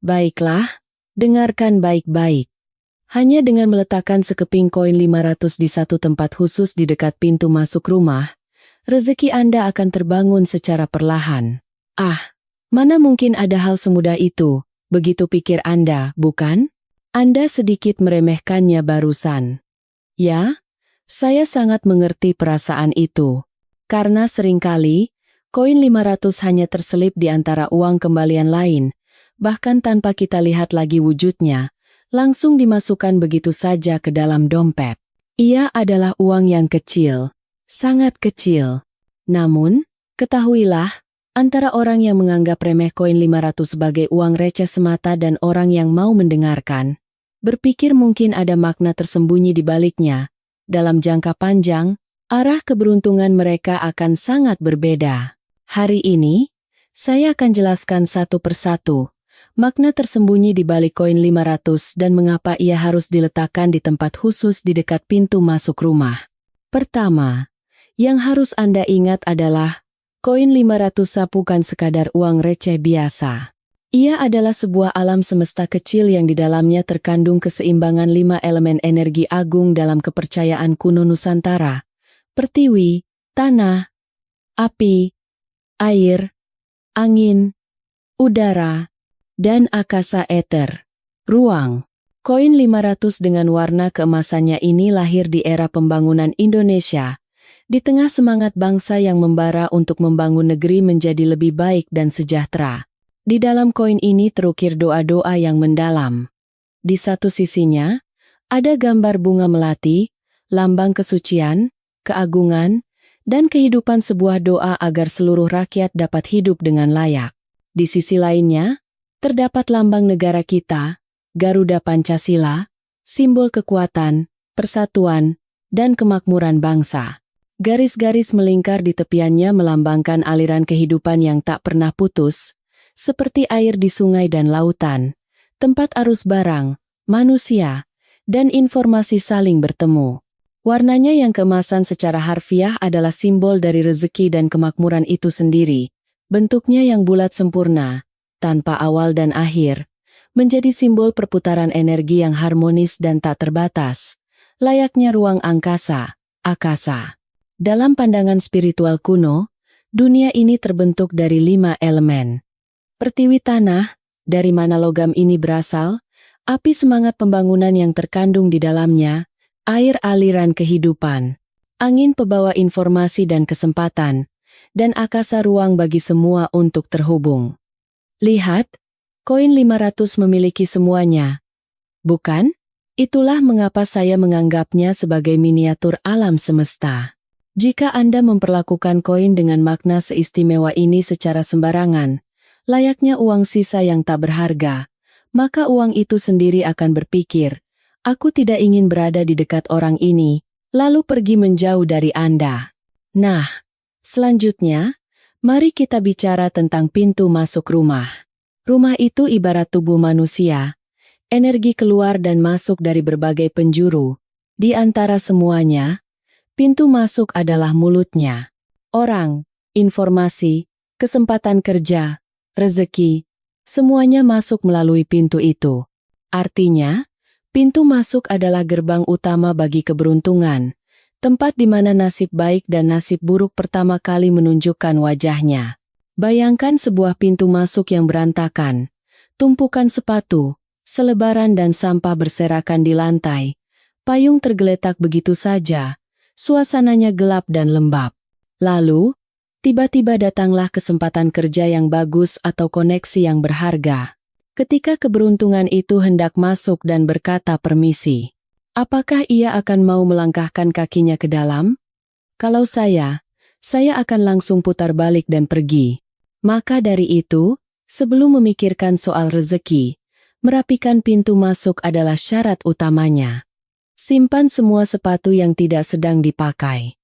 Baiklah, dengarkan baik-baik. Hanya dengan meletakkan sekeping koin 500 di satu tempat khusus di dekat pintu masuk rumah, rezeki Anda akan terbangun secara perlahan. Ah, mana mungkin ada hal semudah itu, begitu pikir Anda, bukan? Anda sedikit meremehkannya barusan. Ya, saya sangat mengerti perasaan itu. Karena seringkali, koin 500 hanya terselip di antara uang kembalian lain, bahkan tanpa kita lihat lagi wujudnya, langsung dimasukkan begitu saja ke dalam dompet. Ia adalah uang yang kecil, sangat kecil. Namun, ketahuilah, antara orang yang menganggap remeh koin 500 sebagai uang receh semata dan orang yang mau mendengarkan, berpikir mungkin ada makna tersembunyi di baliknya. Dalam jangka panjang, arah keberuntungan mereka akan sangat berbeda. Hari ini, saya akan jelaskan satu persatu makna tersembunyi di balik koin 500 dan mengapa ia harus diletakkan di tempat khusus di dekat pintu masuk rumah. Pertama, yang harus Anda ingat adalah, koin 500 bukan sekadar uang receh biasa. Ia adalah sebuah alam semesta kecil yang di dalamnya terkandung keseimbangan 5 elemen energi agung dalam kepercayaan kuno Nusantara. Pertiwi, tanah, api, air, angin, udara, dan akasa eter. Ruang. Koin 500 dengan warna keemasannya ini lahir di era pembangunan Indonesia, di tengah semangat bangsa yang membara untuk membangun negeri menjadi lebih baik dan sejahtera. Di dalam koin ini terukir doa-doa yang mendalam. Di satu sisinya, ada gambar bunga melati, lambang kesucian, keagungan, dan kehidupan sebuah doa agar seluruh rakyat dapat hidup dengan layak. Di sisi lainnya, terdapat lambang negara kita, Garuda Pancasila, simbol kekuatan, persatuan, dan kemakmuran bangsa. Garis-garis melingkar di tepiannya melambangkan aliran kehidupan yang tak pernah putus, seperti air di sungai dan lautan, tempat arus barang, manusia, dan informasi saling bertemu. Warnanya yang keemasan secara harfiah adalah simbol dari rezeki dan kemakmuran itu sendiri. Bentuknya yang bulat sempurna, tanpa awal dan akhir, menjadi simbol perputaran energi yang harmonis dan tak terbatas, layaknya ruang angkasa, akasa. Dalam pandangan spiritual kuno, dunia ini terbentuk dari 5 elemen. Pertiwi tanah, dari mana logam ini berasal, api semangat pembangunan yang terkandung di dalamnya, air aliran kehidupan, angin pebawa informasi dan kesempatan, dan akasa ruang bagi semua untuk terhubung. Lihat, koin 500 memiliki semuanya. Bukan? Itulah mengapa saya menganggapnya sebagai miniatur alam semesta. Jika Anda memperlakukan koin dengan makna seistimewa ini secara sembarangan, layaknya uang sisa yang tak berharga, maka uang itu sendiri akan berpikir, aku tidak ingin berada di dekat orang ini, lalu pergi menjauh dari Anda. Nah, selanjutnya, mari kita bicara tentang pintu masuk rumah. Rumah itu ibarat tubuh manusia. Energi keluar dan masuk dari berbagai penjuru. Di antara semuanya, pintu masuk adalah mulutnya. Orang, informasi, kesempatan kerja, rezeki, semuanya masuk melalui pintu itu. Artinya, pintu masuk adalah gerbang utama bagi keberuntungan, tempat di mana nasib baik dan nasib buruk pertama kali menunjukkan wajahnya. Bayangkan sebuah pintu masuk yang berantakan, tumpukan sepatu, selebaran dan sampah berserakan di lantai, payung tergeletak begitu saja, suasananya gelap dan lembab. Lalu, tiba-tiba datanglah kesempatan kerja yang bagus atau koneksi yang berharga. Ketika keberuntungan itu hendak masuk dan berkata permisi, apakah ia akan mau melangkahkan kakinya ke dalam? Kalau saya akan langsung putar balik dan pergi. Maka dari itu, sebelum memikirkan soal rezeki, merapikan pintu masuk adalah syarat utamanya. Simpan semua sepatu yang tidak sedang dipakai.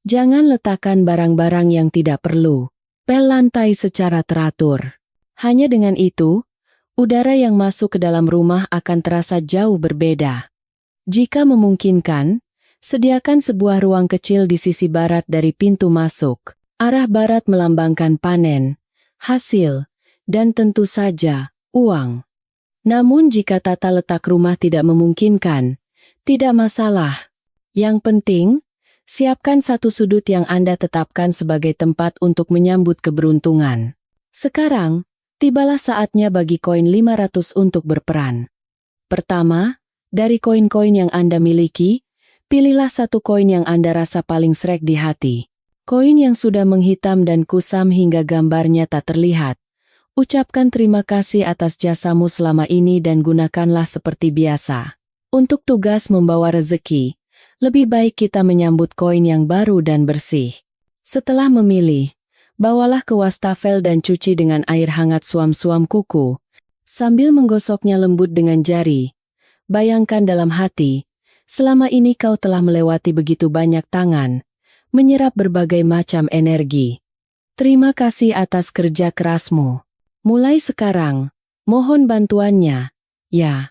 Jangan letakkan barang-barang yang tidak perlu. Pel lantai secara teratur. Hanya dengan itu, udara yang masuk ke dalam rumah akan terasa jauh berbeda. Jika memungkinkan, sediakan sebuah ruang kecil di sisi barat dari pintu masuk. Arah barat melambangkan panen, hasil, dan tentu saja, uang. Namun jika tata letak rumah tidak memungkinkan, tidak masalah. Yang penting, siapkan satu sudut yang Anda tetapkan sebagai tempat untuk menyambut keberuntungan. Sekarang, tibalah saatnya bagi koin 500 untuk berperan. Pertama, dari koin-koin yang Anda miliki, pilihlah satu koin yang Anda rasa paling srek di hati. Koin yang sudah menghitam dan kusam hingga gambarnya tak terlihat. Ucapkan terima kasih atas jasamu selama ini dan gunakanlah seperti biasa. Untuk tugas membawa rezeki, lebih baik kita menyambut koin yang baru dan bersih. Setelah memilih, bawalah ke wastafel dan cuci dengan air hangat suam-suam kuku, sambil menggosoknya lembut dengan jari. Bayangkan dalam hati, selama ini kau telah melewati begitu banyak tangan, menyerap berbagai macam energi. Terima kasih atas kerja kerasmu. Mulai sekarang, mohon bantuannya, ya.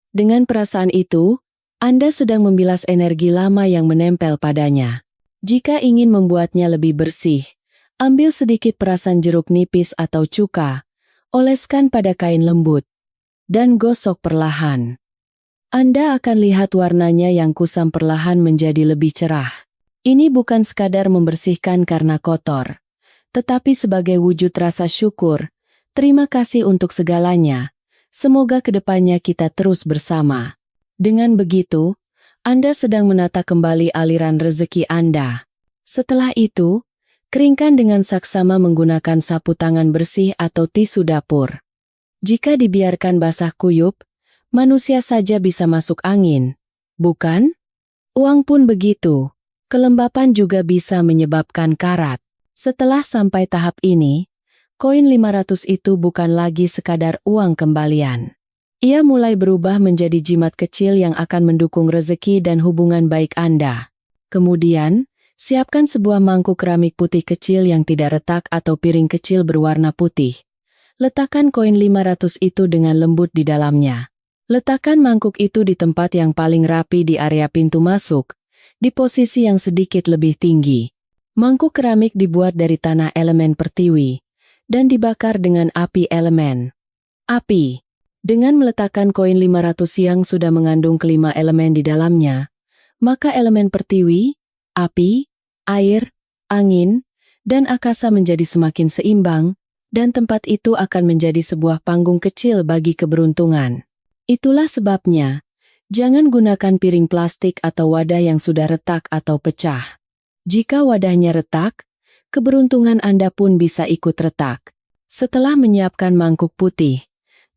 Dengan perasaan itu, Anda sedang membilas energi lama yang menempel padanya. Jika ingin membuatnya lebih bersih, ambil sedikit perasan jeruk nipis atau cuka, oleskan pada kain lembut, dan gosok perlahan. Anda akan lihat warnanya yang kusam perlahan menjadi lebih cerah. Ini bukan sekadar membersihkan karena kotor, tetapi sebagai wujud rasa syukur. Terima kasih untuk segalanya. Semoga kedepannya kita terus bersama. Dengan begitu, Anda sedang menata kembali aliran rezeki Anda. Setelah itu, keringkan dengan saksama menggunakan sapu tangan bersih atau tisu dapur. Jika dibiarkan basah kuyup, manusia saja bisa masuk angin, bukan? Uang pun begitu. Kelembapan juga bisa menyebabkan karat. Setelah sampai tahap ini, koin 500 itu bukan lagi sekadar uang kembalian. Ia mulai berubah menjadi jimat kecil yang akan mendukung rezeki dan hubungan baik Anda. Kemudian, siapkan sebuah mangkuk keramik putih kecil yang tidak retak atau piring kecil berwarna putih. Letakkan koin 500 itu dengan lembut di dalamnya. Letakkan mangkuk itu di tempat yang paling rapi di area pintu masuk, di posisi yang sedikit lebih tinggi. Mangkuk keramik dibuat dari tanah elemen pertiwi dan dibakar dengan api elemen api. Dengan meletakkan koin 500 yang sudah mengandung kelima elemen di dalamnya, maka elemen pertiwi, api, air, angin, dan akasa menjadi semakin seimbang, dan tempat itu akan menjadi sebuah panggung kecil bagi keberuntungan. Itulah sebabnya, jangan gunakan piring plastik atau wadah yang sudah retak atau pecah. Jika wadahnya retak, keberuntungan Anda pun bisa ikut retak. Setelah menyiapkan mangkuk putih,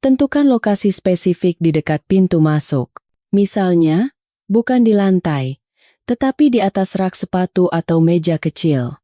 tentukan lokasi spesifik di dekat pintu masuk. Misalnya, bukan di lantai, tetapi di atas rak sepatu atau meja kecil.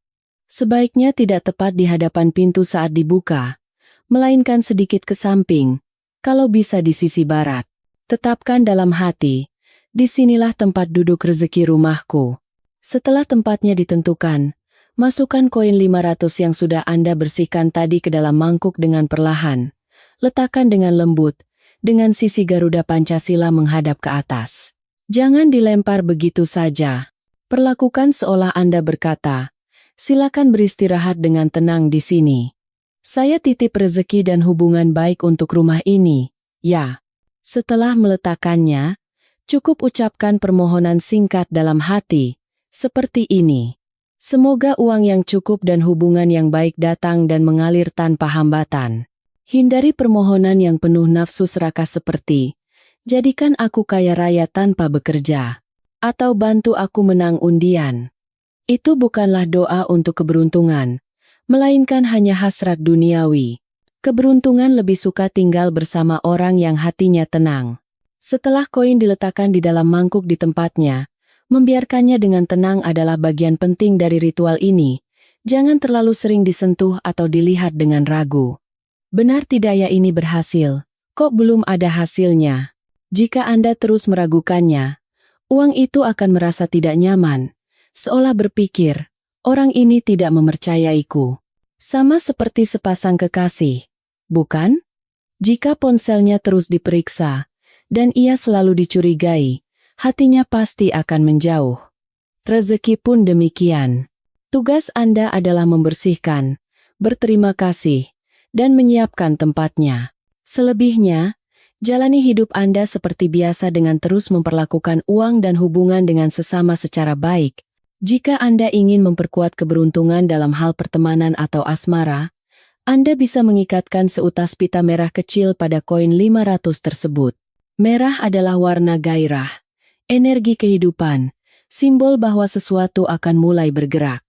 Sebaiknya tidak tepat di hadapan pintu saat dibuka, melainkan sedikit ke samping, kalau bisa di sisi barat. Tetapkan dalam hati, disinilah tempat duduk rezeki rumahku. Setelah tempatnya ditentukan, masukkan koin 500 yang sudah Anda bersihkan tadi ke dalam mangkuk dengan perlahan. Letakkan dengan lembut, dengan sisi Garuda Pancasila menghadap ke atas. Jangan dilempar begitu saja. Perlakukan seolah Anda berkata, silakan beristirahat dengan tenang di sini. Saya titip rezeki dan hubungan baik untuk rumah ini, ya. Setelah meletakkannya, cukup ucapkan permohonan singkat dalam hati, seperti ini. Semoga uang yang cukup dan hubungan yang baik datang dan mengalir tanpa hambatan. Hindari permohonan yang penuh nafsu serakah seperti, jadikan aku kaya raya tanpa bekerja, atau bantu aku menang undian. Itu bukanlah doa untuk keberuntungan, melainkan hanya hasrat duniawi. Keberuntungan lebih suka tinggal bersama orang yang hatinya tenang. Setelah koin diletakkan di dalam mangkuk di tempatnya, membiarkannya dengan tenang adalah bagian penting dari ritual ini. Jangan terlalu sering disentuh atau dilihat dengan ragu. Benar tidak ya ini berhasil? Kok belum ada hasilnya? Jika Anda terus meragukannya, uang itu akan merasa tidak nyaman, seolah berpikir, orang ini tidak mempercayaiku. Sama seperti sepasang kekasih, bukan? Jika ponselnya terus diperiksa, dan ia selalu dicurigai, hatinya pasti akan menjauh. Rezeki pun demikian. Tugas Anda adalah membersihkan, berterima kasih, dan menyiapkan tempatnya. Selebihnya, Jalani hidup Anda seperti biasa dengan terus memperlakukan uang dan hubungan dengan sesama secara baik. Jika Anda ingin memperkuat keberuntungan dalam hal pertemanan atau asmara, Anda bisa mengikatkan seutas pita merah kecil pada koin 500 tersebut. Merah adalah warna gairah, energi kehidupan, simbol bahwa sesuatu akan mulai bergerak.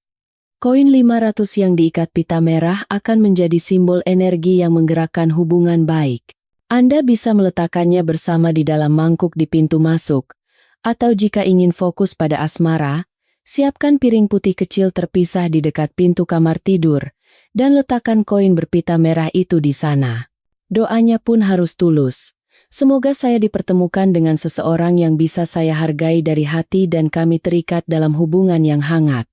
Koin 500 yang diikat pita merah akan menjadi simbol energi yang menggerakkan hubungan baik. Anda bisa meletakkannya bersama di dalam mangkuk di pintu masuk, atau jika ingin fokus pada asmara, siapkan piring putih kecil terpisah di dekat pintu kamar tidur, dan letakkan koin berpita merah itu di sana. Doanya pun harus tulus. Semoga saya dipertemukan dengan seseorang yang bisa saya hargai dari hati dan kami terikat dalam hubungan yang hangat.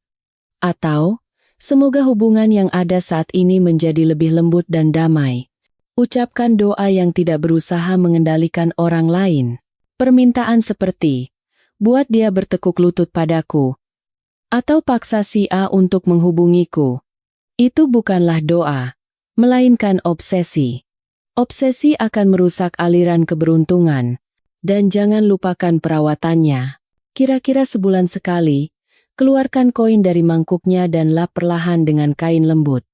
Atau, semoga hubungan yang ada saat ini menjadi lebih lembut dan damai. Ucapkan doa yang tidak berusaha mengendalikan orang lain. Permintaan seperti, buat dia bertekuk lutut padaku, atau paksa si A untuk menghubungiku. Itu bukanlah doa, melainkan obsesi. Obsesi akan merusak aliran keberuntungan, dan jangan lupakan perawatannya. Kira-kira sebulan sekali, keluarkan koin dari mangkuknya dan lap perlahan dengan kain lembut.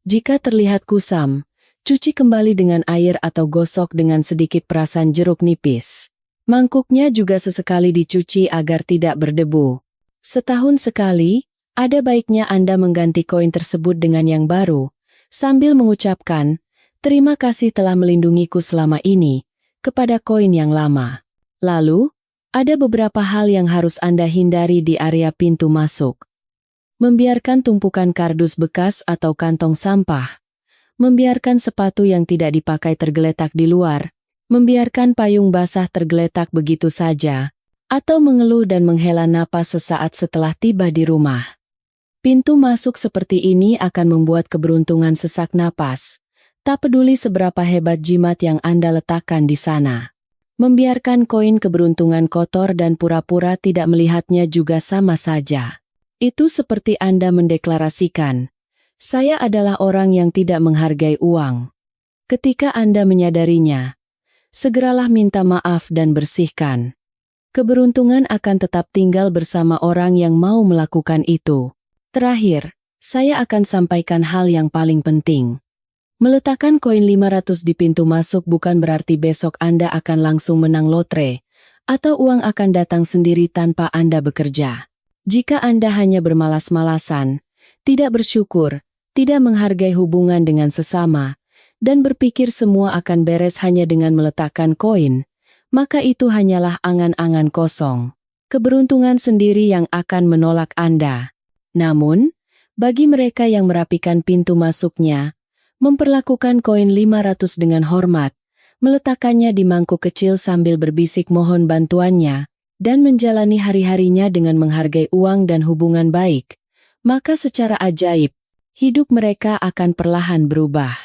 Jika terlihat kusam, cuci kembali dengan air atau gosok dengan sedikit perasan jeruk nipis. Mangkuknya juga sesekali dicuci agar tidak berdebu. Setahun sekali, ada baiknya Anda mengganti koin tersebut dengan yang baru, sambil mengucapkan, "Terima kasih telah melindungiku selama ini," kepada koin yang lama. Lalu, ada beberapa hal yang harus Anda hindari di area pintu masuk. Membiarkan tumpukan kardus bekas atau kantong sampah. Membiarkan sepatu yang tidak dipakai tergeletak di luar, membiarkan payung basah tergeletak begitu saja, atau mengeluh dan menghela napas sesaat setelah tiba di rumah. Pintu masuk seperti ini akan membuat keberuntungan sesak napas, tak peduli seberapa hebat jimat yang Anda letakkan di sana. Membiarkan koin keberuntungan kotor dan pura-pura tidak melihatnya juga sama saja. Itu seperti Anda mendeklarasikan, "Saya adalah orang yang tidak menghargai uang." Ketika Anda menyadarinya, segeralah minta maaf dan bersihkan. Keberuntungan akan tetap tinggal bersama orang yang mau melakukan itu. Terakhir, saya akan sampaikan hal yang paling penting. Meletakkan koin 500 di pintu masuk bukan berarti besok Anda akan langsung menang lotre, atau uang akan datang sendiri tanpa Anda bekerja. Jika Anda hanya bermalas-malasan, tidak bersyukur, tidak menghargai hubungan dengan sesama, dan berpikir semua akan beres hanya dengan meletakkan koin, maka itu hanyalah angan-angan kosong. Keberuntungan sendiri yang akan menolak Anda. Namun, bagi mereka yang merapikan pintu masuknya, memperlakukan koin 500 dengan hormat, meletakkannya di mangkuk kecil sambil berbisik mohon bantuannya, dan menjalani hari-harinya dengan menghargai uang dan hubungan baik, maka secara ajaib, hidup mereka akan perlahan berubah.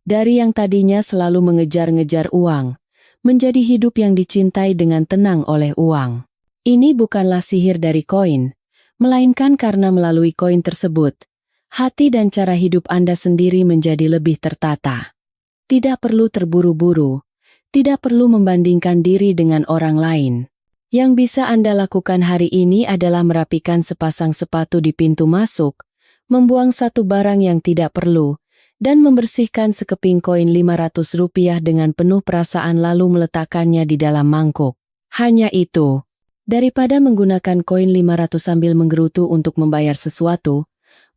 Dari yang tadinya selalu mengejar-ngejar uang, menjadi hidup yang dicintai dengan tenang oleh uang. Ini bukanlah sihir dari koin, melainkan karena melalui koin tersebut, hati dan cara hidup Anda sendiri menjadi lebih tertata. Tidak perlu terburu-buru, tidak perlu membandingkan diri dengan orang lain. Yang bisa Anda lakukan hari ini adalah merapikan sepasang sepatu di pintu masuk, membuang satu barang yang tidak perlu, dan membersihkan sekeping koin Rp500 dengan penuh perasaan lalu meletakkannya di dalam mangkuk. Hanya itu. Daripada menggunakan koin 500 sambil menggerutu untuk membayar sesuatu,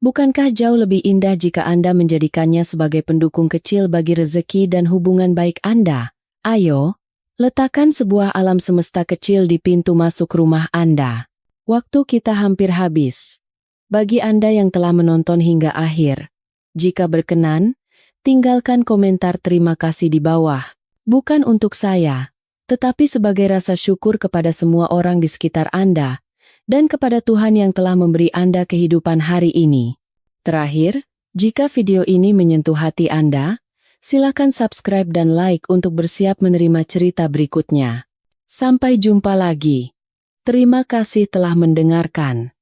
bukankah jauh lebih indah jika Anda menjadikannya sebagai pendukung kecil bagi rezeki dan hubungan baik Anda? Ayo, letakkan sebuah alam semesta kecil di pintu masuk rumah Anda. Waktu kita hampir habis. Bagi Anda yang telah menonton hingga akhir, jika berkenan, tinggalkan komentar terima kasih di bawah. Bukan untuk saya, tetapi sebagai rasa syukur kepada semua orang di sekitar Anda, dan kepada Tuhan yang telah memberi Anda kehidupan hari ini. Terakhir, jika video ini menyentuh hati Anda, silakan subscribe dan like untuk bersiap menerima cerita berikutnya. Sampai jumpa lagi. Terima kasih telah mendengarkan.